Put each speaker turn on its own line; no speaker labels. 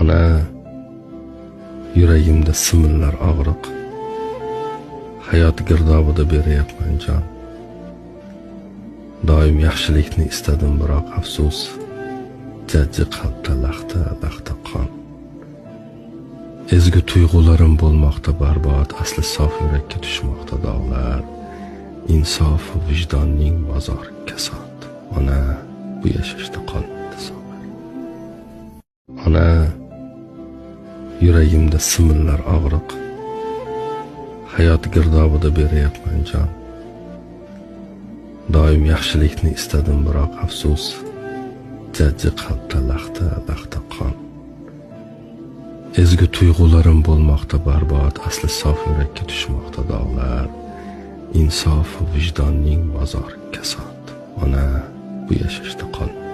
Ona, yuragimda simillar og'riq, hayot girdobida beryapman jon. Doim yaxshilikni istadim, biroq afsus, jajji qalbda laxta qon. Ezgu tuyg'ularim bo'lmoqda barbod, asli sof yurakka tushmoqda dog'lar. Insof va vijdonning bozor kasod. Ona, bu yashashda qolmadi sabr. Ona, yuragimda simillar og'riq, hayot girdobida beryapman jon. Doim yaxshilikni istadim, biroq afsus, jajji qalbda laxta qon. Ezgu tuyg'ularim bo'lmoqda barbod, asli sof yurakka tushmoqda dog'lar. Insof va vijdonning bozor kasod. Ona, bu yashashda qolmadi.